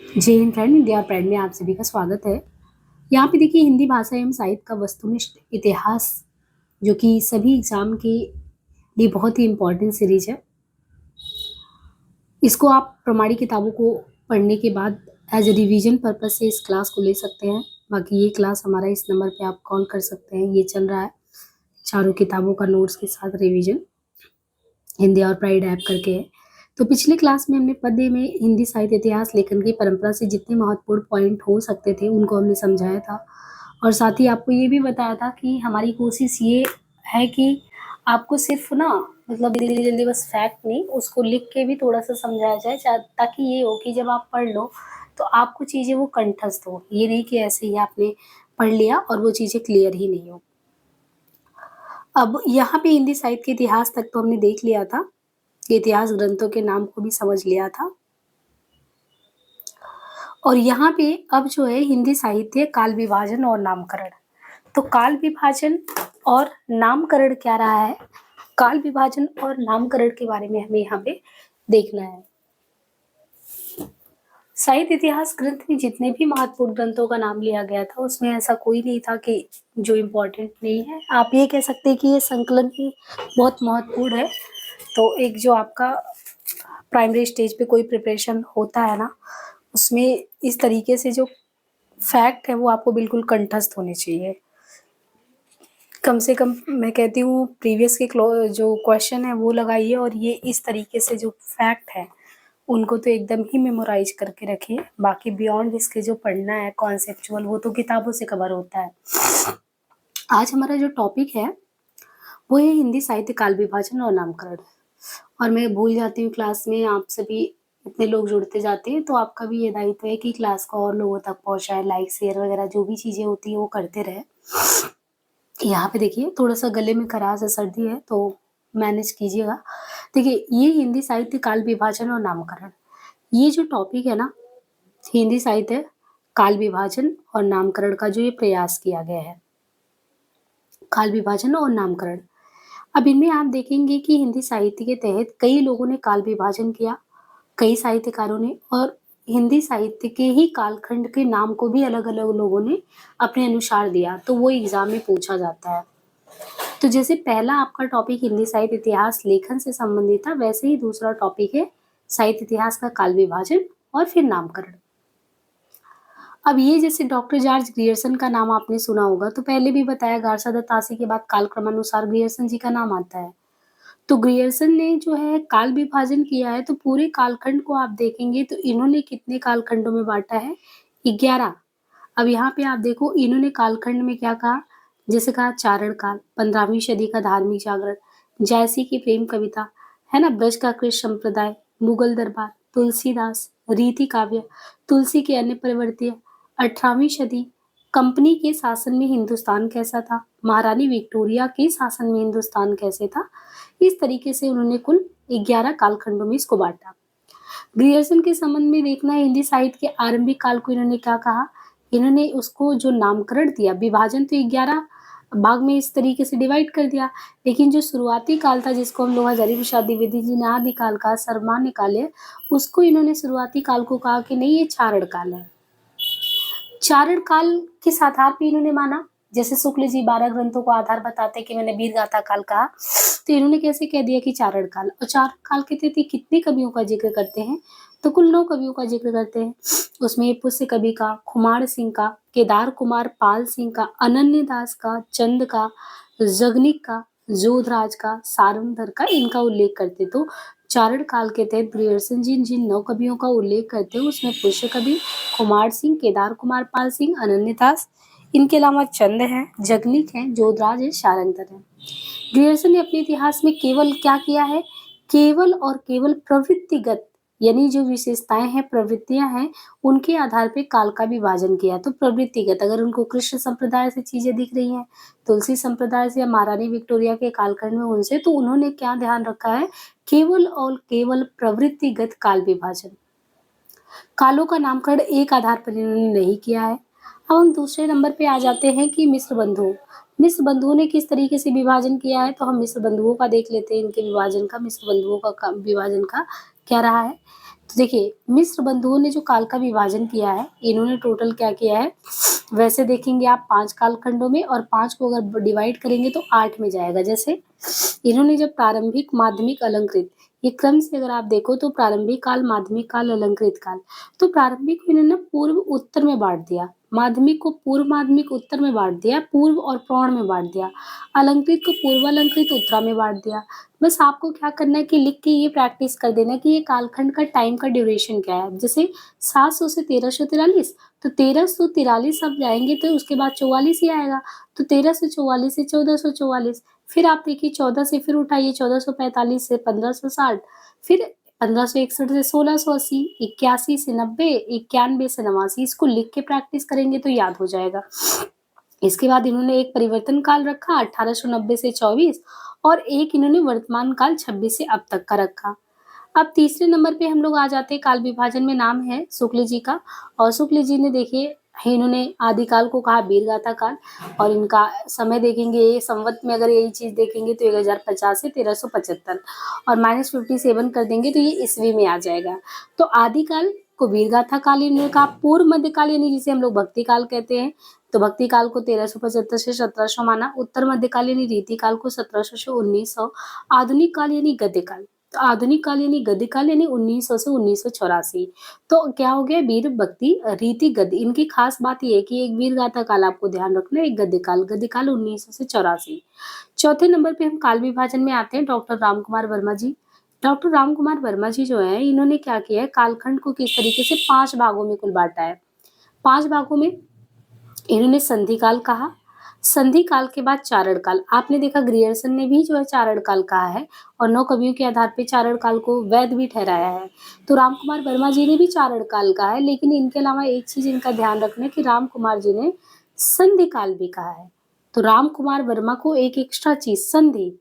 जय Hind friend, India pride में आप सभी का स्वागत है। यहाँ पे देखिए हिंदी भाषा एवं साहित्य का वस्तुनिष्ठ इतिहास जो कि सभी एग्जाम के लिए बहुत ही इम्पोर्टेंट सीरीज है। इसको आप प्रमाणिक किताबों को पढ़ने के बाद एज ए रिवीजन पर्पज से इस क्लास को ले सकते हैं। बाकी ये क्लास हमारा इस नंबर पे आप कॉल कर सकते हैं, ये चल रहा है चारों किताबों का नोट्स के साथ रिवीजन, हिंदी और प्राइड ऐप करके है। तो पिछले क्लास में हमने पद्य में हिंदी साहित्य इतिहास लेखन की परंपरा से जितने महत्वपूर्ण पॉइंट हो सकते थे उनको हमने समझाया था, और साथ ही आपको ये भी बताया था कि हमारी कोशिश ये है कि आपको सिर्फ ना मतलब जल्दी जल्दी बस फैक्ट नहीं, उसको लिख के भी थोड़ा सा समझाया जाए, ताकि ये हो कि जब आप पढ़ लो तो आपको चीज़ें वो कंठस्थ हो, ये नहीं कि ऐसे ही आपने पढ़ लिया और वो चीज़ें क्लियर ही नहीं हो। अब यहाँ पे हिंदी साहित्य के इतिहास तक तो हमने देख लिया था, इतिहास ग्रंथों के नाम को भी समझ लिया था, और यहाँ पे अब जो है हिंदी साहित्य काल विभाजन और नामकरण। तो काल विभाजन और नामकरण क्या रहा है, काल विभाजन और नामकरण के बारे में हमें यहाँ पे देखना है। साहित्य इतिहास ग्रंथ में जितने भी महत्वपूर्ण ग्रंथों का नाम लिया गया था उसमें ऐसा कोई नहीं था कि जो इम्पोर्टेंट नहीं है। आप ये कह सकते हैं कि ये संकलन ही बहुत महत्वपूर्ण है। तो एक जो आपका प्राइमरी स्टेज पे कोई प्रिपरेशन होता है ना, उसमें इस तरीके से जो फैक्ट है वो आपको बिल्कुल कंठस्थ होने चाहिए। कम से कम मैं कहती हूँ प्रीवियस के जो क्वेश्चन है वो लगाइए, और ये इस तरीके से जो फैक्ट है उनको तो एकदम ही मेमोराइज करके रखिए। बाकी बियॉन्ड इसके जो पढ़ना है कॉन्सेप्चुअल वो तो किताबों से कवर होता है। आज हमारा जो टॉपिक है वो है हिंदी साहित्य काल विभाजन और नामकरण। और मैं भूल जाती हूँ क्लास में आप सभी इतने लोग जुड़ते जाते हैं, तो आपका भी ये दायित्व है कि क्लास को और लोगों तक पहुँचाए, लाइक शेयर वगैरह जो भी चीज़ें होती हैं वो करते रहे। यहाँ पे देखिए थोड़ा सा गले में खराश है, सर्दी है, तो मैनेज कीजिएगा। देखिए ये हिंदी साहित्य काल विभाजन और नामकरण, ये जो टॉपिक है ना, हिंदी साहित्य काल विभाजन और नामकरण का जो ये प्रयास किया गया है, काल विभाजन और नामकरण। अब इनमें आप देखेंगे कि हिंदी साहित्य के तहत कई लोगों ने काल विभाजन किया, कई साहित्यकारों ने, और हिंदी साहित्य के ही कालखंड के नाम को भी अलग अलग लोगों ने अपने अनुसार दिया, तो वो एग्जाम में पूछा जाता है। तो जैसे पहला आपका टॉपिक हिंदी साहित्य इतिहास लेखन से संबंधित था, वैसे ही दूसरा टॉपिक है साहित्य इतिहास का काल विभाजन और फिर नामकरण। अब ये जैसे डॉक्टर जॉर्ज ग्रियर्सन का नाम आपने सुना होगा, तो पहले भी बताया गार्सा दत्तासी के बाद काल क्रमानुसार ग्रियर्सन जी का नाम आता है। तो ग्रियर्सन ने जो है काल विभाजन किया है, तो पूरे कालखंड को आप देखेंगे तो इन्होंने कितने कालखंडों में बांटा है, 11। अब यहाँ पे आप देखो इन्होंने कालखंड में क्या कहा, जैसे कहा चारण काल, 15वीं सदी का धार्मिक जागरण, जयसी की प्रेम कविता, है ना, ब्रज का कृष्ण संप्रदाय, मुगल दरबार, तुलसीदास, रीति काव्य, तुलसी के अन्य प्रवृत्तियां, 18वीं सदी, कंपनी के शासन में हिंदुस्तान कैसा था, महारानी विक्टोरिया के शासन में हिंदुस्तान कैसे था। इस तरीके से उन्होंने कुल 11 कालखंडों में इसको बांटा। ग्रियर्सन के संबंध में देखना है हिंदी साहित्य के आरंभिक काल को इन्होंने क्या कहा, इन्होंने उसको जो नामकरण दिया, विभाजन तो 11 भाग में इस तरीके से डिवाइड कर दिया, लेकिन जो शुरुआती काल था जिसको हम लोग हजारी प्रसाद द्विवेदी जी ने आदि काल का सर्वमान्य काल है, उसको इन्होंने शुरुआती काल को कहा कि नहीं ये चारण काल है। चारण काल किस आधार पे इन्होंने माना, जैसे शुक्ल जी 12 ग्रंथों को आधार बताते कि मैंने वीर गाथा काल कहा, तो इन्होंने कैसे कह दिया कि चारण काल, और चारण काल के तहत कितने कवियों का जिक्र करते हैं, तो कुल 9 कवियों का जिक्र करते हैं। उसमें पुष्य कवि का, खुमार सिंह का, केदार कुमार पाल सिंह का, अनन्य दास का, चंद का, जगनिक का, जोधराज का, सारंगधर का, इनका उल्लेख करते। तो चारण काल के तहत ग्रियर्सन जी जिन 9 कवियों का उल्लेख करते हैं उसमें पुष्य कवि, कुमार सिंह, केदार कुमार पाल सिंह, अनन्यदास, इनके अलावा चंद हैं, जगनिक हैं, जोधराज है, सारंगधर है। ग्रियर्सन ने अपने इतिहास में केवल क्या किया है, केवल और केवल प्रवृत्तिगत, यानी जो विशेषताएं हैं, प्रवृत्तियां हैं, उनके आधार पे काल का विभाजन किया। तो प्रवृत्तिगत, अगर उनको कृष्ण संप्रदाय से चीजें दिख रही हैं, तुलसी संप्रदाय से या महारानी विक्टोरिया के कालखंड में उनसे, तो उन्होंने क्या ध्यान रखा है, केवल और केवल प्रवृत्तिगत काल विभाजन। कालों का नामकरण एक आधार पर इन्होंने नहीं किया है। अब हम दूसरे नंबर पे आ जाते हैं कि मिस्र बंधुओं, मिस्र बंधुओं ने किस तरीके से विभाजन किया है, तो हम मिस्र बंधुओं का देख लेते हैं, इनके विभाजन का, मिस्र बंधुओं का विभाजन का क्या रहा है। तो देखिए मिस्र बंधुओं ने जो काल का विभाजन किया है, इन्होंने टोटल क्या किया है, वैसे देखेंगे आप 5 कालखंडों में, और 5 को अगर डिवाइड करेंगे तो 8 में जाएगा। जैसे इन्होंने जब प्रारंभिक, माध्यमिक, अलंकृत, ये क्रम से अगर आप देखो तो प्रारंभिक काल, माध्यमिक काल, अलंकृत काल। तो प्रारंभिक को इन्होंने पूर्व उत्तर में बांट दिया, माध्यमिक को पूर्व माध्यमिक उत्तर में बांट दिया, पूर्व और प्रौढ़ में बांट दिया, अलंकृत को पूर्व अलंकृत उत्तरा में बांट दिया। बस आपको क्या करना है कि लिख के ये प्रैक्टिस कर देना कि ये कालखंड का टाइम का ड्यूरेशन क्या है। जैसे 700 से 1343, तो 1343 आप जाएंगे तो उसके बाद 44 ही आएगा, तो 1344 से 1444। फिर आप देखिए 14 से फिर उठाइए, 1445 से 1560, फिर 1561 से 1680, 81 से 90, 91 से 89। इसको लिख के प्रैक्टिस करेंगे तो याद हो जाएगा। इसके बाद इन्होंने एक परिवर्तन काल रखा 1890 से 24, और एक इन्होंने वर्तमान काल 26 से अब तक का रखा। अब तीसरे नंबर पे हम लोग आ जाते हैं, काल विभाजन में नाम है शुक्ल जी का, और शुक्ल जी ने देखिए इन्होंने आदिकाल को कहा वीरगाथा काल, और इनका समय देखेंगे ये संवत में, अगर यही चीज देखेंगे तो 1050 से 1375, और -57 कर देंगे तो ये ईस्वी में आ जाएगा। तो आदिकाल को वीरगाथा काल इन्होंने कहा। पूर्व मध्यकाल यानी जिसे हम लोग भक्ति काल कहते हैं, तो भक्ति काल को 1375 से 1700 माना। उत्तर मध्यकाल यानी रीति काल को 1700 से 1900। आधुनिक काल यानी गद्य काल, तो आधुनिक काल यानी गद्य काल यानी 1900 से 1984। तो क्या हो गया, वीर, भक्ति, रीति, गद्य। इनकी खास बात ये है कि एक वीर गाथा काल आपको ध्यान रखना है, एक गद्य काल, 1900 से 84। चौथे नंबर पे हम काल विभाजन में आते हैं, डॉक्टर रामकुमार वर्मा जी। डॉक्टर रामकुमार वर्मा जी जो है, इन्होंने क्या किया है, कालखंड को किस तरीके से 5 भागों में कुल बांटा है। 5 भागों में इन्होंने संधि काल कहा, संधि काल के बाद चारण काल। आपने देखा ग्रियर्सन ने भी जो है चारण काल कहा है, और 9 कवियों के आधार पे चारण काल को वैध भी ठहराया है। तो रामकुमार वर्मा जी ने भी चारण काल कहा है, लेकिन इनके अलावा एक चीज इनका ध्यान रखना है कि रामकुमार जी ने संधि काल भी कहा है। तो रामकुमार वर्मा को एक एक्स्ट्रा चीज, संधि।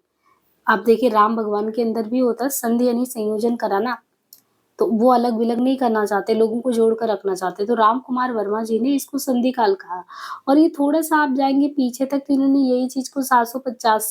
आप देखिए राम भगवान के अंदर भी होता है संधि यानी संयोजन कराना, तो वो अलग विलग नहीं करना चाहते, लोगों को जोड़कर रखना चाहते। तो राम कुमार वर्मा जी ने इसको संधि काल कहा। और ये थोड़ा सा आप जाएंगे पीछे तक तो इन्होंने यही चीज को 750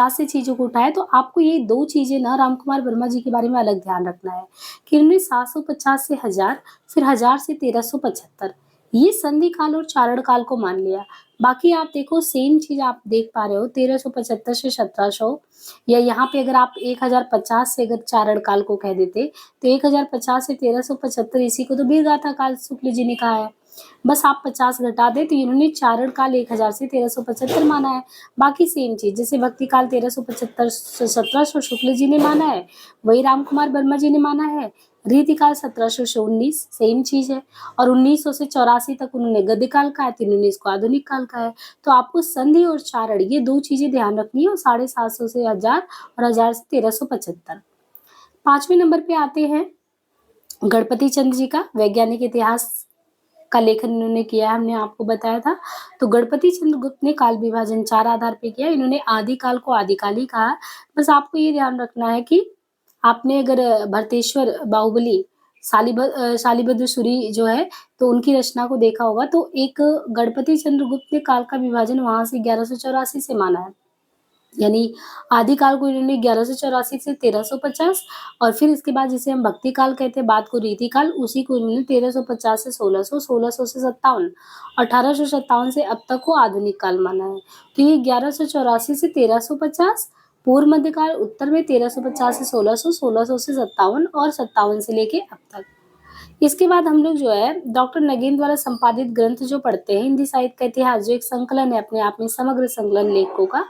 से चीजों को उठाया। तो आपको ये 2 चीजें ना राम कुमार वर्मा जी के बारे में अलग ध्यान रखना है कि इन्होंने 750 से 1000, फिर 1000 से 1375, ये संधि काल और चारण काल को मान लिया। बाकी आप देखो सेम चीज आप देख पा रहे हो, 1375 से 1700, या यहाँ पे अगर आप 1050 से अगर चारण काल को कह देते तो 1050 से 1375, इसी को तो वीरगाथा काल शुक्ल जी ने कहा है। बस आप 50 घटा दे तो इन्होंने चारण काल 1000 से 1375 माना है। बाकी सेम चीज, जैसे भक्ति काल 1375 से 1700 शुक्ल जी ने माना है, वही रामकुमार वर्मा जी ने माना है। रीति काल 1700 से 19, सेम चीज है। और 1900 से 84 तक उन्होंने गद्य काल कहा है, तो इन्होंने इसको आधुनिक काल कहा है। तो आपको संधि और चारण ये 2 चीजें ध्यान रखनी है, और 750 से 1000 और 1000 से 1375। 5वें नंबर पे आते हैं गणपति चंद्र जी का, वैज्ञानिक इतिहास का लेखन इन्होंने किया है, हमने आपको बताया था। तो गणपति चंद्र गुप्त ने काल विभाजन 4 आधार पे किया। इन्होंने आदि काल को आदिकाल ही कहा। बस आपको ये ध्यान रखना है कि आपने अगर भरतेश्वर, बाहुबली, शालिभद्र सूरी जो है, तो उनकी रचना को देखा होगा, तो एक गणपति चंद्र गुप्त ने काल का विभाजन वहां से 1184 से माना है। यानी आदिकाल को इन्होंने 1184 से 1350, और फिर इसके बाद जिसे हम भक्ति काल कहते हैं, बात को रीति काल, उसी को इन्होंने 1350 से 1600, 1600 से 57, 1857 से अब तक को आधुनिक काल माना है। तो ये 1184 से 1350, पूर्व मध्यकाल उत्तर में 1350 से 1600, 1600 से 57, और 57 से लेके अब तक। इसके बाद हम लोग जो है डॉक्टर नगेन द्वारा संपादित ग्रंथ जो पढ़ते हैं, हिंदी साहित्य का इतिहास, जो एक संकलन है अपने आप में, समग्र संकलन लेखकों का।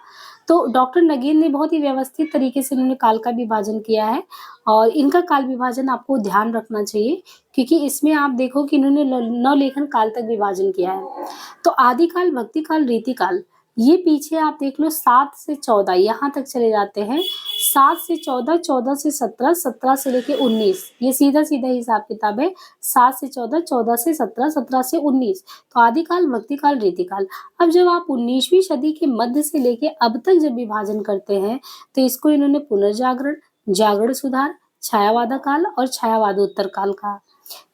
तो डॉक्टर नगेन ने बहुत ही व्यवस्थित तरीके से इन्होंने काल का विभाजन किया है, और इनका काल विभाजन आपको ध्यान रखना चाहिए, क्योंकि इसमें आप देखो कि इन्होंने 9 लेखन काल तक विभाजन किया है। तो आदि काल, भक्ति काल, रीति काल, ये पीछे आप देख लो 7 से 14 यहाँ तक चले जाते हैं। 7 से 14, 14 से 17, 17 से लेके 19, ये सीधा सीधा हिसाब किताब है। 7 से 14, 14 से 17, 17 से 19, तो आदिकाल, भक्ति काल, रीति काल। अब जब आप 19वीं सदी के मध्य से लेके अब तक जब विभाजन करते हैं, तो इसको इन्होंने पुनर्जागरण, जागरण सुधार, छायावादा काल और छायावादोत्तर काल कहा।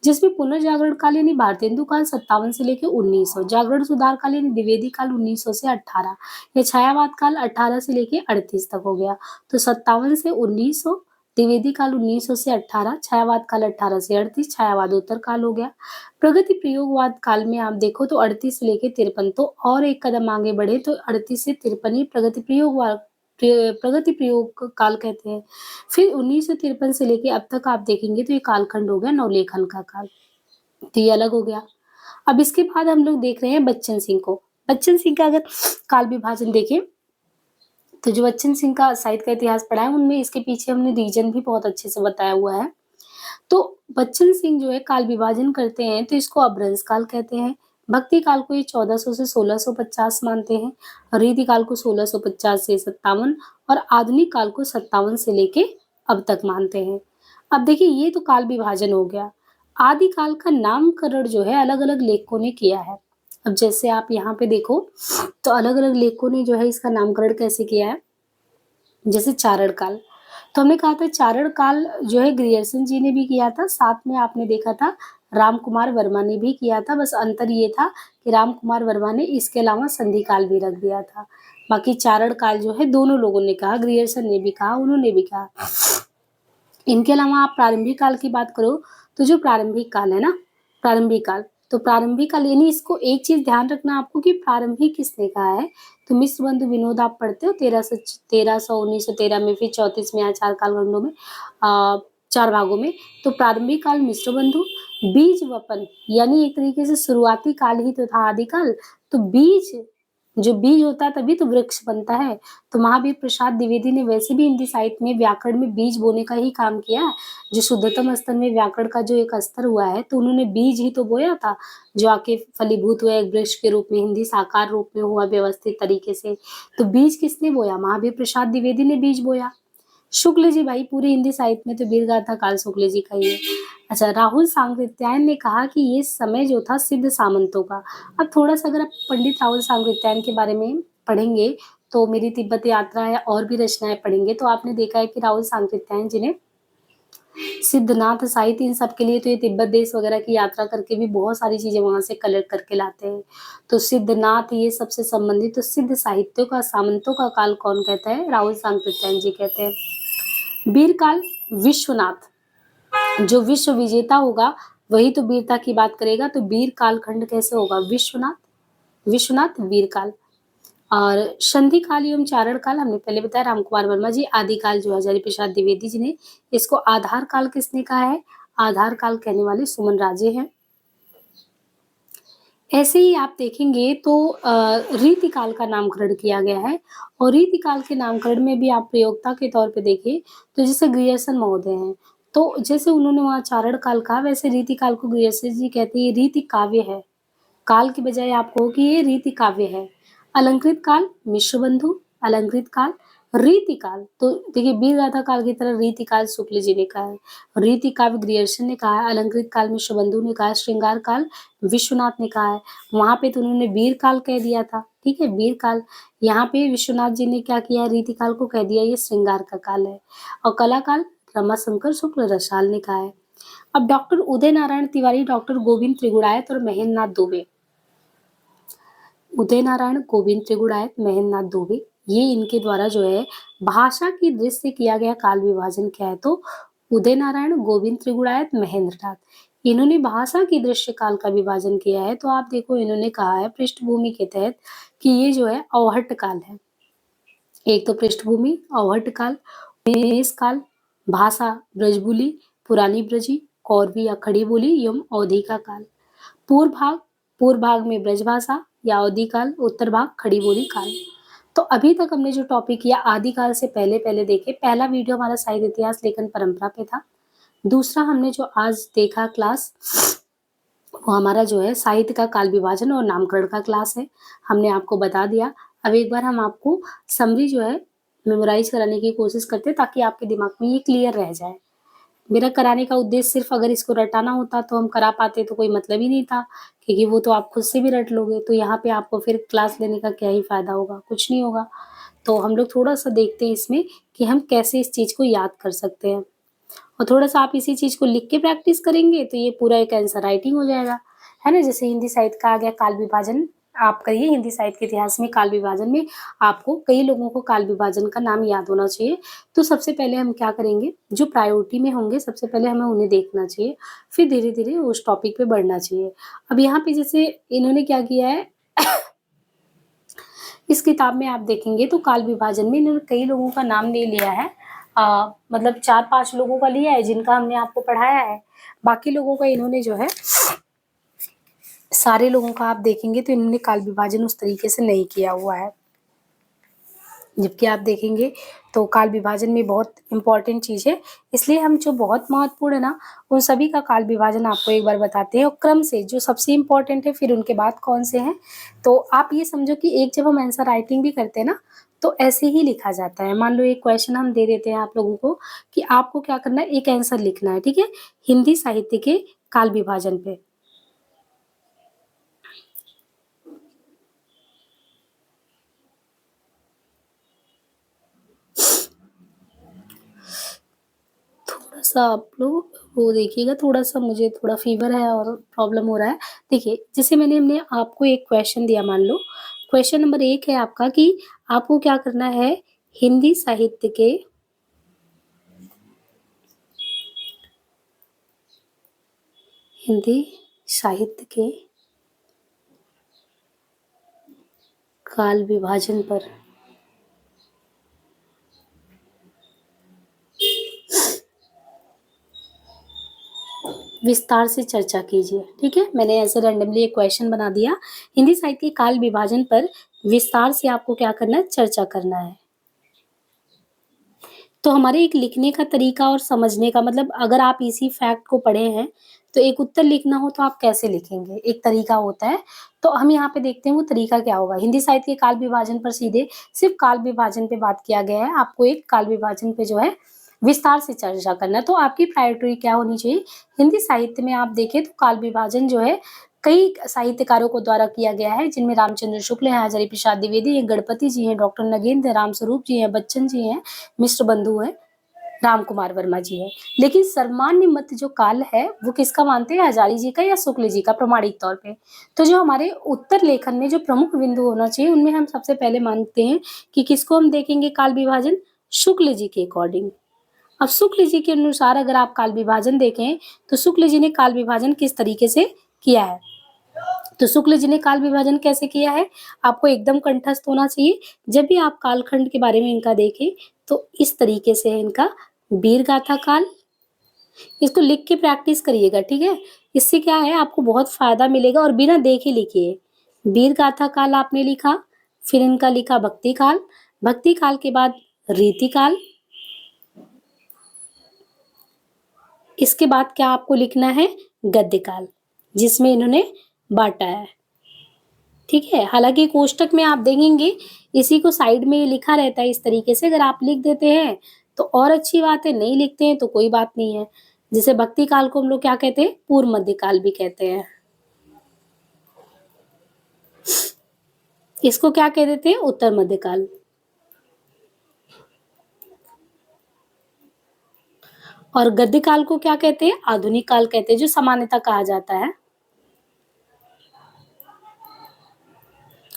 जिसमें पुनर्जागरण काल यानी भारतेंदु काल 57 से लेके 1900, जागरण सुधार काल यानी द्विवेदी काल 1900 से 18, या छायावाद काल 18 से लेके 38 तक हो गया। तो 57 से 1900, द्विवेदी काल 1900 से 18, छायावाद काल 18 से 38, छायावादोत्तर काल हो गया। प्रगति प्रयोगवाद काल में आप देखो तो 38 से लेके 53, तो और एक कदम आगे बढ़े तो 38 से 53 ही प्रगति प्रयोग काल कहते हैं। फिर 1953 से लेके अब तक आप देखेंगे तो ये कालखंड हो गया नवलेखन का काल, तो ये अलग हो गया। अब इसके बाद हम लोग देख रहे हैं बच्चन सिंह को। बच्चन सिंह का अगर काल विभाजन देखें तो जो बच्चन सिंह का साहित्य का इतिहास पढ़ा है उनमें इसके पीछे हमने रीजन भी बहुत अच्छे से बताया हुआ है। तो बच्चन सिंह जो है काल विभाजन करते हैं तो इसको अपभ्रंश काल कहते हैं। भक्ति काल को ये 1400 से 1650 मानते हैं, रीति काल को 1650 से 57 और आधुनिक काल को 57 से लेके अब तक मानते हैं। अब देखिए ये तो काल विभाजन हो गया। आदि काल का नामकरण जो है अलग अलग लेखकों ने किया है। अब जैसे आप यहाँ पे देखो तो अलग अलग लेखकों ने जो है इसका नामकरण कैसे किया है। जैसे चारण काल, तो हमने कहा था चारण काल जो है ग्रियर्सन जी ने भी किया था, साथ में आपने देखा था राम कुमार वर्मा ने भी किया था। बस अंतर ये था कि राम कुमार वर्मा ने इसके अलावा संधि काल भी रख दिया था। बाकी चारण काल जो है दोनों लोगों ने कहा, ग्रियर्सन ने भी कहा, उन्होंने भी कहा। इनके अलावा आप प्रारंभिक काल की बात करो तो जो प्रारंभिक काल है ना, प्रारंभिक काल, तो प्रारंभिक काल यानी इसको एक चीज ध्यान रखना आपको कि प्रारंभिक किसने कहा है। तो मिश्र बंधु विनोद आप पढ़ते हो 1913 में, फिर 34 में या चार कालखंडों में, चार भागों में। तो प्रारंभिक काल मिश्र बंधु, बीज वपन यानी एक तरीके से शुरुआती काल ही तो था आदिकाल। तो बीज, जो बीज होता है तभी तो वृक्ष बनता है। तो महावीर प्रसाद द्विवेदी ने वैसे भी हिंदी साहित्य में व्याकरण में बीज बोने का ही काम किया है। जो शुद्धतम स्तर में व्याकरण का जो एक स्तर हुआ है तो उन्होंने बीज ही तो बोया था, जो आके फलीभूत हुआ एक वृक्ष के रूप में, हिंदी साकार रूप में हुआ व्यवस्थित तरीके से। तो बीज किसने बोया? महावीर प्रसाद द्विवेदी ने बीज बोया। शुक्ल जी, भाई पूरे हिंदी साहित्य में तो वीरगाथा काल शुक्ल जी का ही है। अच्छा, राहुल सांकृत्यायन ने कहा कि ये समय जो था सिद्ध सामंतों का। अब थोड़ा सा अगर आप पंडित राहुल सांकृत्यायन के बारे में पढ़ेंगे तो मेरी तिब्बत यात्रा या और भी रचनाएं पढ़ेंगे तो आपने देखा है कि राहुल सांकृत्यायन जी ने सिद्धनाथ साहित्य इन सब के लिए तो ये तिब्बत देश वगैरह की यात्रा करके भी बहुत सारी चीजें वहां से कलेक्ट करके लाते हैं। तो सिद्धनाथ ये सबसे संबंधित, तो सिद्ध साहित्यों का सामंतों का काल कौन कहता है? राहुल सांकृत्यायन जी कहते हैं। वीर काल विश्वनाथ, जो विश्व विजेता होगा वही तो वीरता की बात करेगा। तो वीर कालखंड कैसे होगा? विश्वनाथ, विश्वनाथ वीर काल। और संधि काल एवं चारण काल हमने पहले बताया रामकुमार वर्मा जी। आदि काल जो हजारी प्रसाद द्विवेदी जी ने। इसको आधार काल किसने कहा है? आधार काल कहने वाले सुमन राजे हैं। ऐसे ही आप देखेंगे तो रीति काल का नामकरण किया गया है, और रीति काल के नामकरण में भी आप प्रयोक्ता के तौर पे देखें तो जैसे ग्रियर्सन महोदय हैं, तो जैसे उन्होंने वहाँ चारण काल कहा वैसे रीति काल को ग्रियर्सन जी कहते हैं ये रीति काव्य है। काल की बजाय आप कहो कि ये रीति काव्य है। अलंकृत काल मिश्र बंधु, अलंकृत काल रीति काल। तो देखिए वीरगाथा काल की तरह रीति काल शुक्ल जी ने कहा है, रीति काव्य ग्रियर्सन ने कहा है, अलंकृत काल मिश्र बंधु ने कहा है, श्रृंगार काल विश्वनाथ ने कहा है। वहां पे तो उन्होंने वीर काल कह दिया था, ठीक है, वीर काल। यहाँ पे विश्वनाथ जी ने क्या किया? रीति काल को कह दिया ये श्रृंगार का काल है। और कला काल रमाशंकर शुक्ल रसाल ने कहा है। अब डॉक्टर उदय नारायण तिवारी, डॉक्टर गोविंद त्रिगुणायत और महेंद्र नाथ दुबे, उदय नारायण, गोविंद त्रिगुणायत, महेंद्र नाथ दुबे, ये इनके द्वारा जो है भाषा की दृष्टि से किया गया काल विभाजन क्या है? तो उदय नारायण, गोविंद त्रिगुणायत, महेंद्र नाथ, इन्होंने भाषा की दृश्य काल का विभाजन किया है। तो आप देखो इन्होंने कहा है पृष्ठभूमि के तहत कि ये जो है अवहट्ट काल है। एक तो पृष्ठभूमि अवहट्ट काल, उपनिवेश काल, भाषा ब्रजबुली, पुरानी ब्रजी, कौरवी या खड़ी बोली एवं अवधि का काल। पूर्व भाग में ब्रजभाषा या अवधि काल, उत्तर भाग खड़ी बोली काल। तो अभी तक हमने जो टॉपिक किया आदि काल से पहले पहले देखे। पहला वीडियो हमारा साहित्य इतिहास लेखन परंपरा पे था। दूसरा हमने जो आज देखा क्लास वो हमारा जो है साहित्य का काल विभाजन और नामकरण का क्लास है। हमने आपको बता दिया। अब एक बार हम आपको समरी जो है मेमोराइज कराने की कोशिश करते हैं ताकि आपके दिमाग में ये क्लियर रह जाए। मेरा कराने का उद्देश्य सिर्फ अगर इसको रटाना होता तो हम करा पाते, तो कोई मतलब ही नहीं था, क्योंकि वो तो आप खुद से भी रट लोगे। तो यहाँ पे आपको फिर क्लास लेने का क्या ही फायदा होगा? कुछ नहीं होगा। तो हम लोग थोड़ा सा देखते हैं इसमें कि हम कैसे इस चीज को याद कर सकते हैं। और थोड़ा-सा आप इसी चीज़ को लिख के प्रैक्टिस करेंगे तो ये पूरा एक आंसर राइटिंग हो जाएगा, है ना? जैसे हिंदी साहित्य का आ गया काल विभाजन, आप करिए हिंदी साहित्य के इतिहास में काल विभाजन में आपको कई लोगों को काल विभाजन का नाम याद होना चाहिए। तो सबसे पहले हम क्या करेंगे, जो प्रायोरिटी में होंगे सबसे पहले हमें उन्हें देखना चाहिए, फिर धीरे-धीरे उस टॉपिक पे बढ़ना चाहिए। अब यहाँ पे जैसे इन्होंने क्या किया है इस किताब में आप देखेंगे तो काल विभाजन में इन्होंने कई लोगों का नाम नहीं लिया है। मतलब 4-5 लोगों का लिया है जिनका हमने आपको पढ़ाया है। बाकी लोगों का इन्होंने जो है सारे लोगों का आप देखेंगे तो इन्होंने काल विभाजन उस तरीके से नहीं किया हुआ है। जबकि आप देखेंगे तो काल विभाजन में बहुत इम्पोर्टेंट चीज़ है, इसलिए हम जो बहुत महत्वपूर्ण है ना, उन सभी का काल विभाजन आपको एक बार बताते हैं और क्रम से जो सबसे इम्पोर्टेंट है फिर उनके बाद कौन से हैं। तो आप ये समझो कि एक जब हम आंसर राइटिंग भी करते हैं ना, तो ऐसे ही लिखा जाता है। मान लो एक क्वेश्चन हम दे देते हैं आप लोगों को कि आपको क्या करना है, एक आंसर लिखना है, ठीक है? हिंदी साहित्य के काल विभाजन पे। थोड़ा-सा आप लोग वो देखिएगा, थोड़ा-सा मुझे थोड़ा फ़ीवर है और प्रॉब्लम हो रहा है। देखिए, जैसे हमने आपको एक क्वेश्चन दिया मान लो, क्वेश्चन नंबर 1 है आपका कि आपको क्या करना है, हिंदी साहित्य के हिंदी साहित्य के काल विभाजन पर विस्तार से चर्चा कीजिए, ठीक है? मैंने ऐसे रैंडमली एक क्वेश्चन बना दिया। हिंदी साहित्य के काल विभाजन पर विस्तार से आपको क्या करना है, चर्चा करना है। तो हमारे एक लिखने का तरीका और समझने का मतलब अगर आप इसी फैक्ट को पढ़े हैं, तो एक उत्तर लिखना हो तो आप कैसे लिखेंगे? एक तरीका होता है, तो हम यहाँ पे देखते हैं वो तरीका क्या होगा। हिंदी साहित्य के काल विभाजन पर सीधे सिर्फ़ काल विभाजन पे बात किया गया है। आपको एक काल विभाजन पे जो है विस्तार से चर्चा करना है। तो आपकी प्रायोरिटी क्या होनी चाहिए? हिंदी साहित्य में आप देखें तो काल विभाजन जो है कई साहित्यकारों को द्वारा किया गया है, जिनमें रामचंद्र शुक्ल हैं, हजारी प्रसाद द्विवेदी हैं, गणपति जी हैं, डॉक्टर नगेंद्र हैं, रामस्वरूप जी हैं, बच्चन जी हैं, मिश्र बंधु हैं, राम कुमार वर्मा जी हैं। लेकिन सर्वमान्य मत जो काल है वो किसका मानते हैं, हजारी जी का या शुक्ल जी का प्रामाणिक तौर पे। तो जो हमारे उत्तर लेखन में जो प्रमुख बिंदु होना चाहिए उनमें हम सबसे पहले मानते हैं कि किसको हम देखेंगे काल विभाजन, शुक्ल जी के अकॉर्डिंग। अब शुक्ल जी के अनुसार अगर आप काल विभाजन देखें तो शुक्ल जी ने काल विभाजन किस तरीके से किया है, तो शुक्ल जी ने काल विभाजन कैसे किया है, आपको एकदम कंठस्थ होना चाहिए। जब भी आप कालखंड के बारे में इनका देखें तो इस तरीके से है इनका वीर गाथा काल। इसको लिख के प्रैक्टिस करिएगा, ठीक है? इससे क्या है आपको बहुत फायदा मिलेगा और बिना देखे लिखिए। वीर गाथा काल आपने लिखा, फिर इनका लिखा भक्ति काल, भक्ति काल के बाद रीति काल, इसके बाद क्या आपको लिखना है, गद्य काल, जिसमें इन्होंने बांटा है, ठीक है? हालाँकि कोष्टक में आप देखेंगे इसी को साइड में लिखा रहता है इस तरीके से, अगर आप लिख देते हैं तो और अच्छी बात है, नहीं लिखते हैं तो कोई बात नहीं है। जैसे भक्ति काल को हम लोग क्या कहते हैं, पूर्व मध्य काल भी कहते हैं। इसको क्या कह देते हैं, उत्तर मध्य काल। और गद्य काल को क्या कहते हैं, आधुनिक काल कहते हैं, जो सामान्यतः कहा जाता है।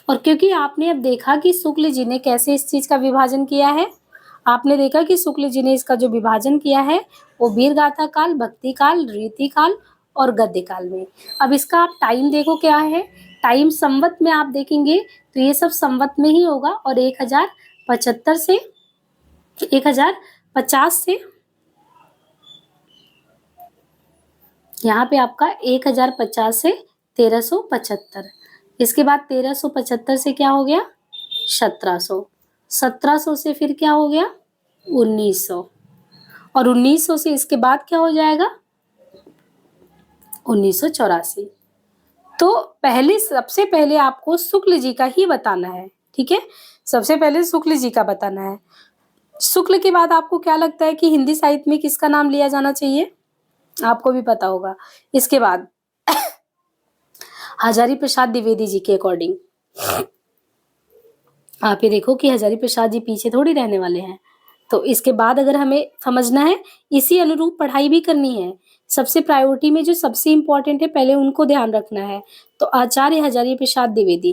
और क्योंकि आपने अब देखा कि शुक्ल जी ने कैसे इस चीज़ का विभाजन किया है, आपने देखा कि शुक्ल जी ने इसका जो विभाजन किया है वो वीरगाथा काल, भक्ति काल, रीति काल और गद्य काल में। अब इसका आप टाइम देखो क्या है, टाइम संवत में आप देखेंगे तो ये सब संवत में ही होगा और 1075 से 1050 से यहाँ पे आपका 1050 से 1375, इसके बाद 1375 से क्या हो गया, 1700, 1700 से फिर क्या हो गया, 1900 और 1900 से इसके बाद क्या हो जाएगा, 1984। तो पहले सबसे पहले आपको शुक्ल जी का ही बताना है, ठीक है? सबसे पहले शुक्ल जी का बताना है। शुक्ल के बाद आपको क्या लगता है कि हिंदी साहित्य में किसका नाम लिया जाना चाहिए, आपको भी पता होगा। इसके बाद हजारी प्रसाद द्विवेदी जी के अकॉर्डिंग आप ये देखो कि हजारी प्रसाद जी पीछे थोड़ी रहने वाले हैं, तो इसके बाद अगर हमें समझना है, इसी अनुरूप पढ़ाई भी करनी है। सबसे प्रायोरिटी में जो सबसे इम्पोर्टेंट है पहले उनको ध्यान रखना है। तो आचार्य हजारी प्रसाद द्विवेदी।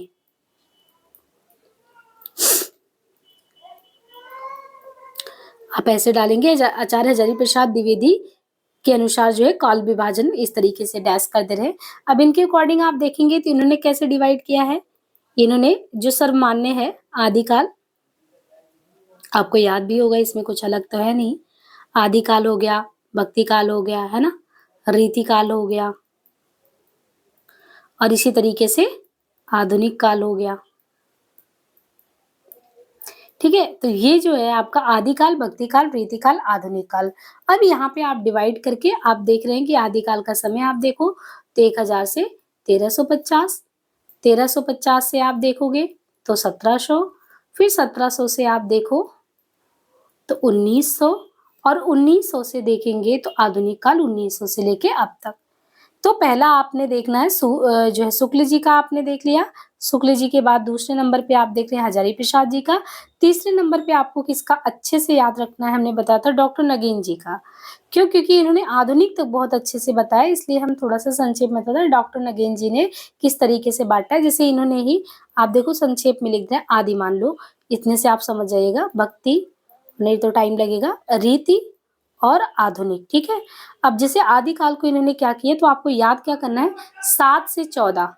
आप ऐसे डालेंगे आचार्य हजारी प्रसाद द्विवेदी के अनुसार जो है काल विभाजन इस तरीके से डैश कर दे रहे हैं। अब इनके अकॉर्डिंग आप देखेंगे तो इन्होंने कैसे डिवाइड किया है, इन्होंने जो सर्वमान्य है आदिकाल, आपको याद भी होगा, इसमें कुछ अलग तो है नहीं। आदिकाल हो गया, भक्ति काल हो गया, है ना, रीति काल हो गया, और इसी तरीके से आधुनिक काल हो गया। ठीक है, तो ये जो है आपका आदिकाल, भक्ति काल, रीति काल, आधुनिक काल। अब यहाँ पे आप डिवाइड करके आप देख रहे हैं कि आदिकाल का समय आप देखो तो 1000 से 1350, 1350 से आप देखोगे तो 1700, फिर 1700 से आप देखो तो 1900, और 1900 से देखेंगे तो आधुनिक काल 1900 से लेके अब तक। तो पहला आपने देखना है जो है शुक्ल जी का आपने देख लिया। शुक्ल जी के बाद दूसरे नंबर पे आप देख रहे हैं हजारी प्रसाद जी का। तीसरे नंबर पे आपको किसका अच्छे से याद रखना है, हमने बताया था डॉक्टर नगीन जी का। क्यों? क्योंकि इन्होंने आधुनिक तक बहुत अच्छे से बताया, इसलिए हम थोड़ा सा संक्षेप में बता दें डॉक्टर नगीन जी ने किस तरीके से बांटा है। जैसे इन्होंने ही आप देखो संक्षेप में लिख दिया आदि मान लो, इतने से आप समझ जाइएगा। भक्ति नहीं तो टाइम लगेगा, रीति और आधुनिक। ठीक है, अब जैसे आदिकाल को इन्होंने क्या किया, तो आपको याद क्या करना है, 7 से 14,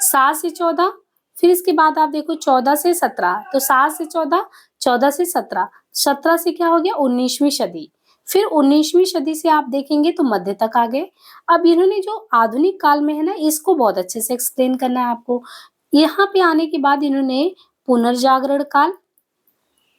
7 से 14, फिर इसके बाद आप देखो 14 से 17, तो 7 से 14, 14 से 17, 17 से क्या हो गया 19वीं सदी, फिर 19वीं सदी से आप देखेंगे तो मध्य तक आ गए। अब इन्होंने जो आधुनिक काल में है ना, इसको बहुत अच्छे से एक्सप्लेन करना है आपको। यहाँ पे आने के बाद इन्होंने पुनर्जागरण काल,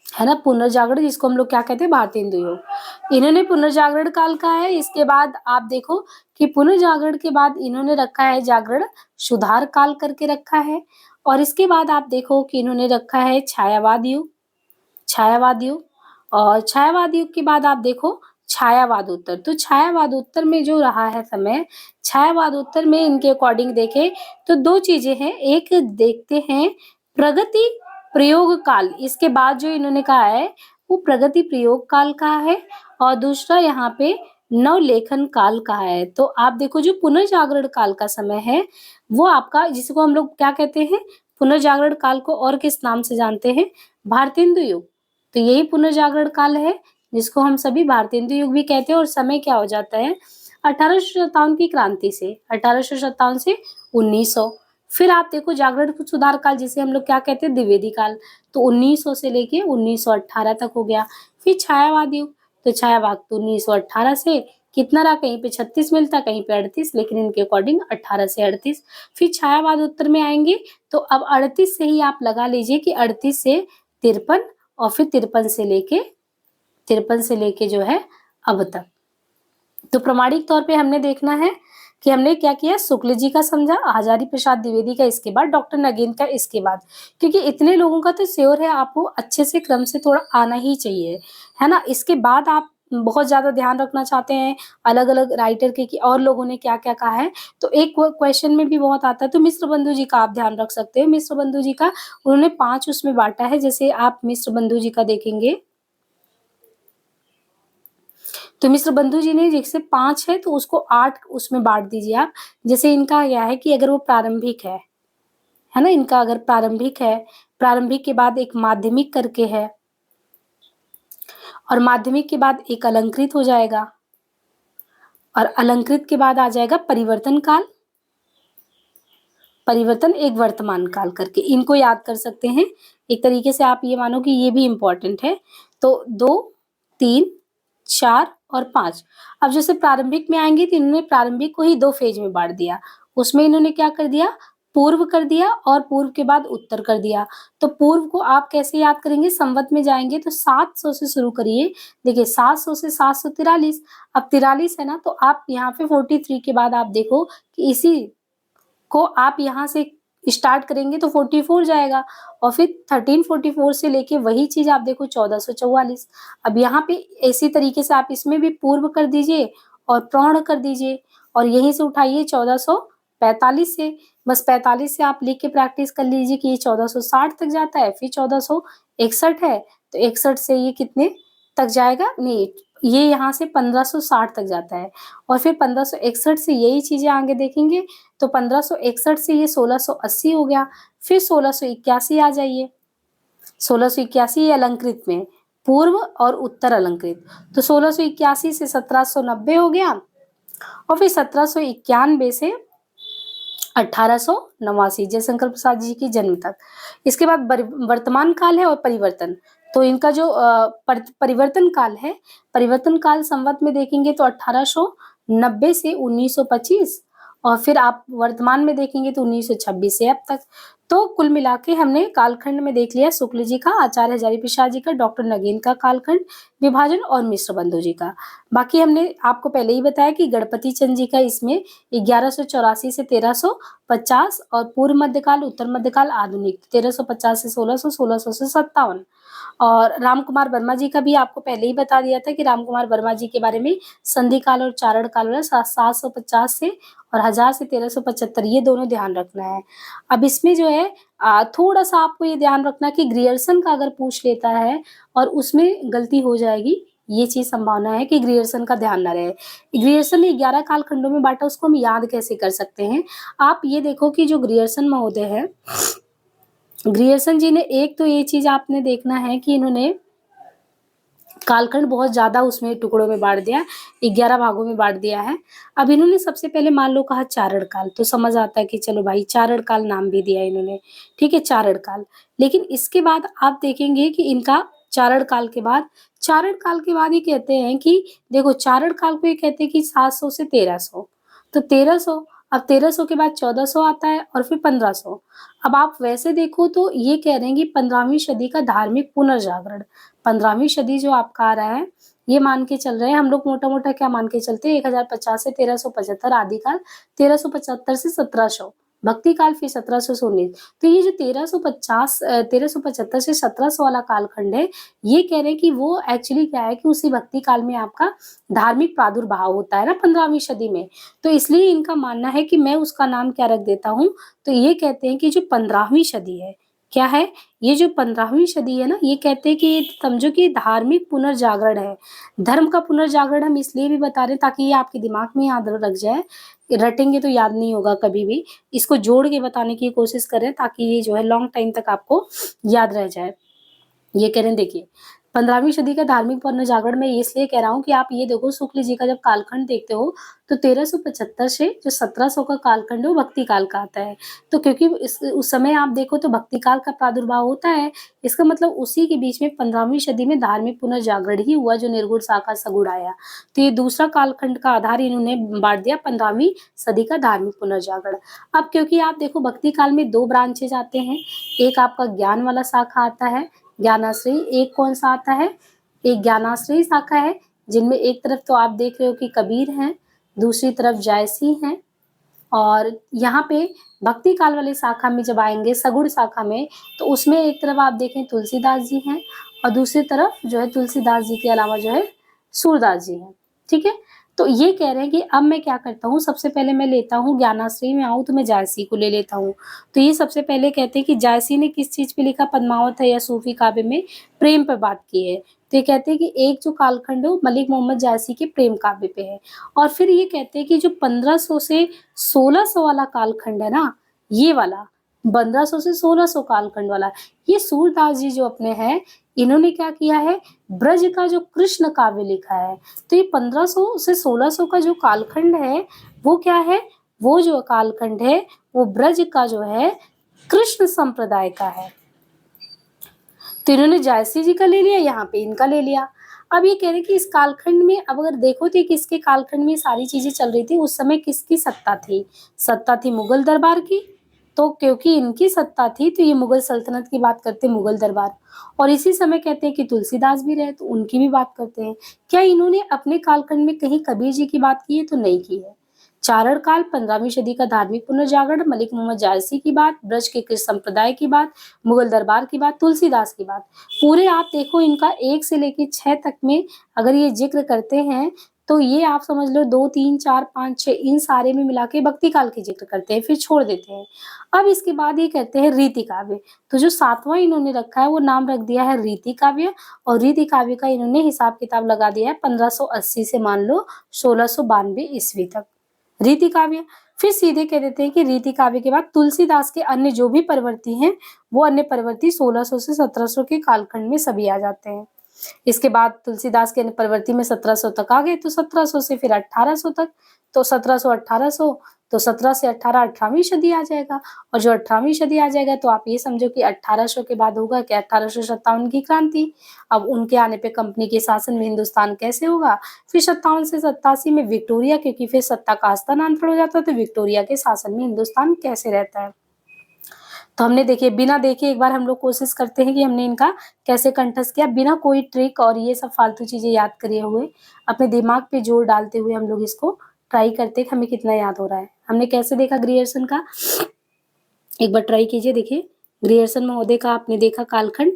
है ना, पुनर्जागरण जिसको हम लोग क्या कहते हैं भारतेंदु योग, इन्होंने पुनर्जागरण काल का है। इसके बाद आप देखो कि पुनर्जागरण के बाद इन्होंने रखा है जागरण सुधार काल करके रखा है, और इसके बाद आप देखो कि इन्होंने रखा है छायावाद युग, छायावाद युग, और छायावाद युग के बाद आप देखो छायावाद उत्तर। तो छायावाद उत्तर में जो रहा है समय, छायावाद उत्तर में इनके अकॉर्डिंग देखें तो दो चीजें हैं, एक देखते हैं प्रगति प्रयोग काल, इसके बाद जो इन्होंने कहा है वो प्रगति प्रयोग काल का है, और दूसरा यहाँ पे नवलेखन काल का है। तो आप देखो जो पुनर्जागरण काल का समय है वो आपका, जिसको हम लोग क्या कहते हैं, पुनर्जागरण काल को और किस नाम से जानते हैं, भारतेंदु युग। तो यही पुनर्जागरण काल है जिसको हम सभी भारतेंदु युग भी कहते हैं, और समय क्या हो जाता है 1857 की क्रांति से, 1857 से 1900। फिर आप देखो जागरण सुधार काल जिसे हम लोग क्या कहते हैं द्विवेदी काल, तो 1900 से लेके 1918 तक हो गया। फिर छायावाद युग, तो छायावाद तो 1918 से कितना रहा, कहीं पे 36 मिलता, कहीं पे 38, लेकिन इनके अकॉर्डिंग 18 से 38। फिर छायावाद उत्तर में आएंगे तो अब 38 से ही आप लगा लीजिए कि 38 से 53, और फिर 53 से लेके जो है अब तक। तो प्रमाणिक तौर पे हमने देखना है कि हमने क्या किया, शुक्ल जी का समझा, हजारी प्रसाद द्विवेदी का इसके बाद, डॉक्टर नगीन का इसके बाद, क्योंकि इतने लोगों का तो श्योर है आपको अच्छे से क्रम से थोड़ा आना ही चाहिए, है ना। इसके बाद आप बहुत ज्यादा ध्यान रखना चाहते हैं अलग अलग राइटर के कि और लोगों ने क्या क्या कहा है, तो एक क्वेश्चन में भी बहुत आता है, तो मिश्र बंधु जी का आप ध्यान रख सकते हो। मिश्र बंधु जी का उन्होंने 5 उसमें बांटा है। जैसे आप मिश्र बंधु जी का देखेंगे तो मिश्र बंधु जी ने जैसे 5 है तो उसको 8 उसमें बांट दीजिए आप। जैसे इनका क्या है कि अगर वो प्रारंभिक है ना, इनका अगर प्रारंभिक है, प्रारंभिक के बाद एक माध्यमिक करके है, और माध्यमिक के बाद एक अलंकृत हो जाएगा, और अलंकृत के बाद आ जाएगा परिवर्तन काल, परिवर्तन एक वर्तमान काल करके, इनको याद कर सकते हैं। एक तरीके से आप ये मानो कि ये भी इंपॉर्टेंट है। तो 2, 3, 4 और 5। अब जैसे प्रारंभिक में आएंगे तो इन्होंने प्रारंभिक को ही 2 फेज में बांट दिया। उसमें इन्होंने क्या कर दिया, पूर्व कर दिया, और पूर्व के बाद उत्तर कर दिया। तो पूर्व को आप कैसे याद करेंगे, संवत में जाएंगे तो 700 से शुरू करिए। देखिए 700 से 743, अब 43 है ना, तो आप यहाँ पे 43 के बाद आप देखो कि इसी को आप यहाँ से स्टार्ट करेंगे तो 44 जाएगा, और फिर 1344 से लेके वही चीज आप देखो 1444। अब यहाँ पे इसी तरीके से आप इसमें भी पूर्व कर दीजिए और प्रौढ़ कर दीजिए, और यहीं से उठाइए 1445 से, बस 45 से आप लिख के प्रैक्टिस कर लीजिए कि ये 1460 तक जाता है, फिर 1461 है तो 61 से ये कितने तक जाएगा, नहीं ये यहाँ से 1560 तक जाता है और फिर 1561 से यही चीजें आगे देखेंगे तो 1561 से ये 1680 हो गया, फिर 1681 आ जाइए, 1681 ये अलंकृत में पूर्व और उत्तर अलंकृत, तो 1681 से 1790 हो गया और फिर 1791 से 1889 जयशंकर प्रसाद जी के जन्म तक। इसके बाद वर्तमान काल है और परिवर्तन, तो इनका जो परिवर्तन काल है, परिवर्तन काल संवत में देखेंगे तो 1890 से 1925 और फिर आप वर्तमान में देखेंगे तो 1926 से अब तक। तो कुल मिला के हमने कालखंड में देख लिया शुक्ल जी का, आचार्य हजारी प्रसाद जी का, डॉक्टर नगेन का कालखंड, विभाजन और मिश्र बंधु जी का। बाकी हमने आपको पहले ही बताया कि गणपति चंद जी का इसमें 1184 से 1350 और पूर्व मध्यकाल, उत्तर मध्यकाल, आधुनिक 1350 से 1600, 1600 से 57। और राम कुमार वर्मा जी का भी आपको पहले ही बता दिया था कि राम कुमार वर्मा जी के बारे में संधि काल और चारण काल वाला 750 से और 1000 से 1375, ये दोनों ध्यान रखना है। अब इसमें जो है थोड़ा सा आपको ये ध्यान रखना कि ग्रियर्सन का अगर पूछ लेता है और उसमें गलती हो जाएगी, ये चीज संभावना है कि ग्रियर्सन का ध्यान ना रहे। ग्रियर्सन ने 11 कालखंडों में बांटा, उसको हम याद कैसे कर सकते हैं। आप ये देखो कि जो ग्रियर्सन महोदय है, ग्रियर्सन जी ने एक तो ये चीज आपने देखना है कि इन्होंने कालखंड बहुत ज्यादा उसमें टुकड़ों में बांट दिया, 11 भागों में बांट दिया है। अब इन्होंने सबसे पहले मान लो कहा चारण काल, तो समझ आता है कि चलो भाई चारण काल नाम भी दिया इन्होंने, ठीक है चारण काल। लेकिन इसके बाद आप देखेंगे कि इनका चारण काल के बाद, चारण काल के बाद ये कहते हैं कि देखो चारण काल को ये कहते हैं कि 700 से 1300, तो 1300, अब 1300 के बाद 1400 आता है और फिर 1500। अब आप वैसे देखो तो ये कह रहे हैं कि 15वीं सदी का धार्मिक पुनर्जागरण, 15वीं सदी जो आपका आ रहा है, ये मान के चल रहे हैं हम लोग, मोटा मोटा क्या मान के चलते हैं, 1050 से 1375 आदिकाल, 1375 से 1700 भक्ति काल, फिर 1700 से 19। तो ये जो 1375 से 1700 वाला कालखंड है, ये कह रहे हैं कि वो एक्चुअली क्या है कि उसी भक्ति काल में आपका धार्मिक प्रादुर्भाव होता है ना 15वीं सदी में, तो इसलिए इनका मानना है कि मैं उसका नाम क्या रख देता हूँ, तो ये कहते हैं कि जो 15वीं सदी है, क्या है, ये जो 15वीं सदी है ना, ये कहते हैं कि समझो कि धार्मिक पुनर्जागरण है। धर्म का पुनर्जागरण हम इसलिए भी बता रहे हैं ताकि ये आपके दिमाग में याद रख जाए, रटेंगे तो याद नहीं होगा कभी भी, इसको जोड़ के बताने की कोशिश करें ताकि ये जो है लॉन्ग टाइम तक आपको याद रह जाए। ये कह रहे हैं देखिए 15वीं सदी का धार्मिक पुनर्जागरण, मैं इसलिए कह रहा हूँ कि आप ये देखो शुक्ल जी का जब कालखंड देखते हो तो 1375 से जो 1700 का कालखंड है वो भक्ति काल का आता है। तो क्योंकि उस समय आप देखो तो भक्ति काल का प्रादुर्भाव होता है, इसका मतलब उसी के बीच में 15वीं सदी में धार्मिक पुनर्जागरण ही हुआ जो निर्गुण शाखा सगुण आया। तो ये दूसरा कालखंड का आधार इन्होंने बांट दिया 15वीं सदी का धार्मिक पुनर्जागरण। अब क्योंकि आप देखो भक्ति काल में 2 ब्रांचेज आते हैं, एक आपका ज्ञान वाला शाखा आता है ज्ञानाश्रयी, एक कौन सा आता है, एक ज्ञानाश्रयी शाखा है, जिनमें एक तरफ तो आप देख रहे हो कि कबीर हैं, दूसरी तरफ जायसी हैं, और यहाँ पे भक्ति काल वाली शाखा में जब आएंगे सगुण शाखा में, तो उसमें एक तरफ आप देखें तुलसीदास जी हैं और दूसरी तरफ जो है तुलसीदास जी के अलावा जो है सूरदास जी हैं, ठीक है। तो ये कह रहे हैं कि अब मैं क्या करता हूँ, सबसे पहले मैं लेता हूँ ज्ञानाश्रयी में आऊँ तो मैं जायसी को ले लेता हूँ। तो ये सबसे पहले कहते हैं कि जायसी ने किस चीज पे लिखा, पद्मावत है या सूफी काव्य में प्रेम पर बात की है। तो ये कहते हैं कि एक जो कालखंड है वो मलिक मोहम्मद जायसी के प्रेम काव्य पे है। और फिर ये कहते हैं कि जो 1500 से 1600 वाला कालखंड है ना, ये वाला 1500 से 1600 कालखंड वाला, ये सूरदास जी जो अपने हैं, इन्होंने क्या किया है, ब्रज का जो कृष्ण काव्य लिखा है। तो ये 1500 से 1600 का जो कालखंड है वो क्या है, वो जो कालखंड है वो ब्रज का जो है कृष्ण संप्रदाय का है। तो इन्होंने जायसी जी का ले लिया, यहाँ पे इनका ले लिया। अब ये कह रहे हैं कि इस कालखंड में अब अगर देखो तो किसके कालखंड में सारी चीजें चल रही थी, उस समय किसकी सत्ता थी, सत्ता थी मुगल दरबार की। तो क्योंकि इनकी सत्ता थी तो ये मुगल सल्तनत की बात करते, मुगल दरबार। और इसी समय कहते हैं कि तुलसीदास भी रहे तो उनकी भी बात करते हैं। क्या इन्होंने अपने कालखंड में कहीं कबीर जी की बात की है, तो नहीं की है। चारण काल, 15वीं सदी का धार्मिक पुनर्जागरण, मलिक मोहम्मद जायसी की बात, ब्रज के कृष्ण संप्रदाय की बात, मुगल दरबार की बात, तुलसीदास की बात, पूरे आप देखो इनका 1 से लेकर 6 तक में अगर ये जिक्र करते हैं तो ये आप समझ लो 2, 3, 4, 5, 6 इन सारे में मिला के भक्ति काल की ज़िक्र करते हैं, फिर छोड़ देते हैं। अब इसके बाद ये कहते हैं रीति काव्य, तो जो 7वां इन्होंने रखा है वो नाम रख दिया है रीति काव्य, और रीति काव्य का इन्होंने हिसाब-किताब लगा दिया है 1580 से मान लो 1692 ईस्वी तक। रीति काव्य, फिर सीधे कह देते हैं कि रीति काव्य के बाद तुलसीदास के अन्य जो भी परवर्ती हैं, वो अन्य परवर्ती 1600 से 1700 के कालखंड में सभी आ जाते हैं। इसके बाद तुलसीदास के अन्य परवर्ती में 1700 तक आ गए, तो 1700 से फिर 1800 तक, तो 1700 1800, तो 17 से 18 18वीं सदी आ जाएगा, और जो 18वीं सदी आ जाएगा तो आप ये समझो कि 1800 के बाद होगा कि 1857 की क्रांति। अब उनके आने पे कंपनी के शासन में हिंदुस्तान कैसे होगा, फिर 57 से 87 में विक्टोरिया, क्योंकि फिर सत्ता का हस्तांतरण हो जाता है, तो विक्टोरिया के शासन में हिंदुस्तान कैसे रहता है। तो हमने देखिए बिना देखे एक बार हम लोग कोशिश करते हैं कि हमने इनका कैसे कंठस्थ किया, बिना कोई ट्रिक और ये सब फालतू चीजें याद करे हुए, अपने दिमाग पे जोर डालते हुए हम लोग इसको ट्राई करते हैं कि हमें कितना याद हो रहा है। हमने कैसे देखा ग्रियर्सन का, एक बार ट्राई कीजिए। देखिए ग्रियर्सन महोदय का आपने देखा कालखंड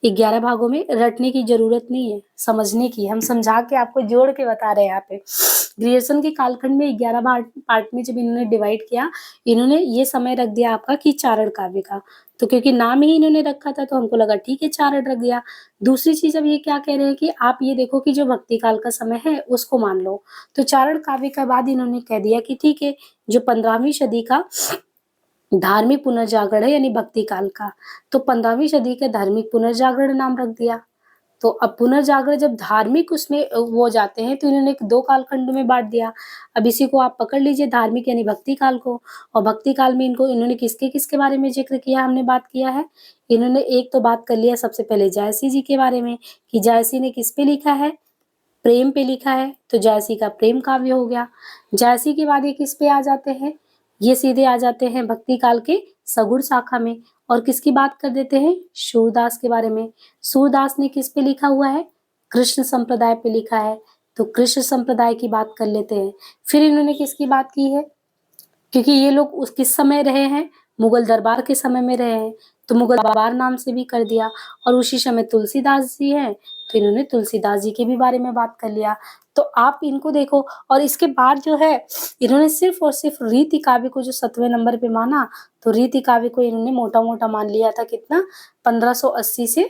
11 भागों में, रटने की जरूरत नहीं है, समझने की, हम समझा के आपको जोड़ के बता रहे हैं यहाँ पे। ग्रियर्सन के कालखंड में 11 पार्ट में जब इन्होंने डिवाइड किया, इन्होंने ये समय रख दिया आपका कि चारण काव्य का, तो क्योंकि नाम ही इन्होंने रखा था तो हमको लगा ठीक है चारण रख दिया। दूसरी चीज अब ये क्या कह रहे हैं कि आप ये देखो कि जो भक्ति काल का समय है उसको मान लो, तो चारण काव्य के बाद इन्होंने कह दिया कि ठीक है जो 15वीं सदी का धार्मिक पुनर्जागरण है यानी भक्ति काल का, तो 15वीं सदी के धार्मिक पुनर्जागरण नाम रख दिया। तो अब पुनर्जागरण जब धार्मिक उसमें वो जाते हैं तो इन्होंने 2 कालखंड में बांट दिया। अब इसी को आप पकड़ लीजिए धार्मिक यानी भक्ति काल को, और भक्ति काल में इनको इन्होंने किसके बारे में जिक्र किया, हमने बात किया है। इन्होंने एक तो बात कर लिया सबसे पहले जायसी जी के बारे में कि जायसी ने किस पे लिखा है, प्रेम पे लिखा है, तो जायसी का प्रेम काव्य हो गया। जायसी के बाद ये किस पे आ जाते हैं, ये सीधे आ जाते हैं भक्ति काल के सगुण शाखा में, और किसकी बात कर देते हैं, सूरदास के बारे में। सूरदास ने किस पे लिखा हुआ है, कृष्ण संप्रदाय पे लिखा है, तो कृष्ण संप्रदाय की बात कर लेते हैं। फिर इन्होंने किसकी बात की है, क्योंकि ये लोग उस किस समय रहे हैं, मुगल दरबार के समय में रहे हैं, तो मुगल दरबार नाम से भी कर दिया, और उसी समय तुलसीदास जी हैं तो इन्होंने तुलसीदास जी के भी बारे में बात कर लिया। तो आप इनको देखो, और इसके बाद जो है इन्होंने सिर्फ और सिर्फ रीति काव्य को जो 7वें नंबर पे माना, तो रीति काव्य को इन्होंने मोटा मोटा मान लिया था कितना, 1580 से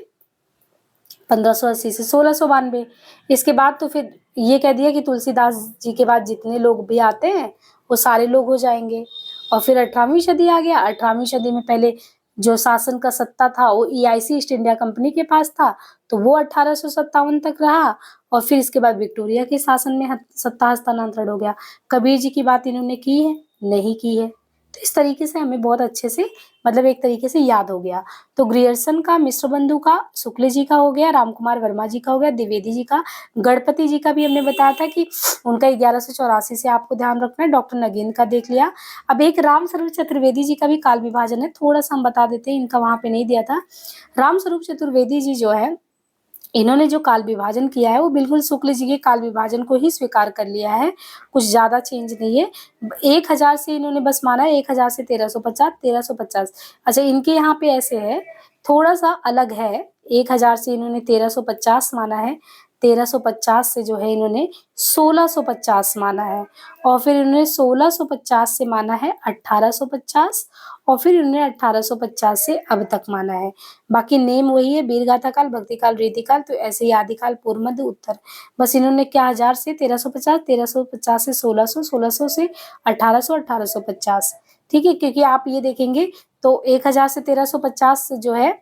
1692। इसके बाद तो फिर ये कह दिया कि तुलसीदास जी के बाद जितने लोग भी आते हैं वो सारे लोग हो जाएंगे। और फिर 18वीं सदी आ गया। 18वीं सदी में पहले जो शासन का सत्ता था वो ईआईसी ईस्ट इंडिया कंपनी के पास था, तो वो 1857 तक रहा, और फिर इसके बाद विक्टोरिया के शासन में सत्ता हस्तांतरण हो गया। कबीर जी की बात इन्होंने की है, नहीं की है। तो इस तरीके से हमें बहुत अच्छे से मतलब एक तरीके से याद हो गया। तो ग्रियर्सन का, मिश्र बंधु का, शुक्ल जी का हो गया, रामकुमार वर्मा जी का हो गया, द्विवेदी जी का, गणपति जी का भी हमने बताया था कि उनका 1184 से आपको ध्यान रखना है। डॉक्टर नगेन का देख लिया। अब एक राम स्वरूप चतुर्वेदी जी का भी काल विभाजन है, थोड़ा सा हम बता देते हैं, इनका वहां पे नहीं दिया था। राम स्वरूप चतुर्वेदी जी जो है, इन्होंने जो काल विभाजन किया है वो बिल्कुल शुक्ल जी के काल विभाजन को ही स्वीकार कर लिया है, कुछ ज्यादा चेंज नहीं है। 1000 से इन्होंने बस माना है, 1000 से 1350, 1350। अच्छा इनके यहाँ पे ऐसे है, थोड़ा सा अलग है। 1000 से इन्होंने 1350 माना है, 1350 से जो है इन्होंने 1650 माना है, और फिर इन्होंने 1650 से माना है 1850, और फिर इन्होंने 1850 से अब तक माना है। बाकी नेम वही है, वीरगाथा काल, भक्ति काल, रीति काल, तो ऐसे ही आदिकाल, पूर्व, मध्य, उत्तर। बस इन्होंने क्या 1000 से 1350, 1350 से 1600, 1600 से 1800, 1850। ठीक है, क्योंकि आप ये देखेंगे तो 1000 से 1350 जो है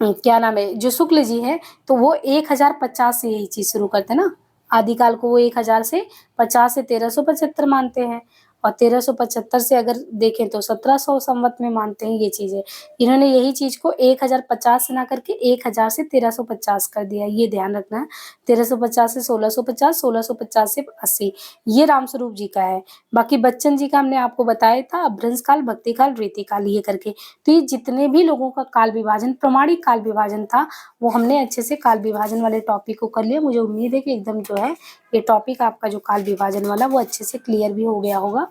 क्या नाम है, जो शुक्ल जी हैं, तो वो 1050 से यही चीज शुरू करते हैं ना, आदिकाल को वो 1000 से 50 से 1375 मानते हैं, और 1375 से अगर देखें तो 1700 संवत में मानते हैं ये चीजें। इन्होंने यही चीज को 1050 से ना करके 1000 से 1350 कर दिया, ये ध्यान रखना है। 1350 से 1650, 1650 से 80, ये रामस्वरूप जी का है। बाकी बच्चन जी का हमने आपको बताया था, अभ्रंश काल, भक्ति काल, रीति काल, ये करके। तो ये जितने भी लोगों का काल विभाजन, प्रमाणिक काल विभाजन था, वो हमने अच्छे से काल विभाजन वाले टॉपिक को कर लिया। मुझे उम्मीद है कि एकदम जो है ये टॉपिक आपका जो काल विभाजन वाला वो अच्छे से क्लियर भी हो गया होगा।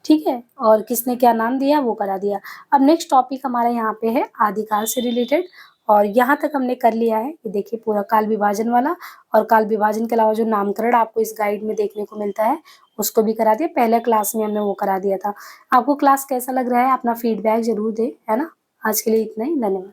ठीक है, और किसने क्या नाम दिया वो करा दिया। अब नेक्स्ट टॉपिक हमारा यहाँ पे है आदिकाल से रिलेटेड, और यहाँ तक हमने कर लिया है। ये देखिए पूरा काल विभाजन वाला, और काल विभाजन के अलावा जो नामकरण आपको इस गाइड में देखने को मिलता है उसको भी करा दिया। पहले क्लास में हमने वो करा दिया था। आपको क्लास कैसा लग रहा है? अपना फीडबैक ज़रूर दें, है ना? आज के लिए इतना ही, धन्यवाद।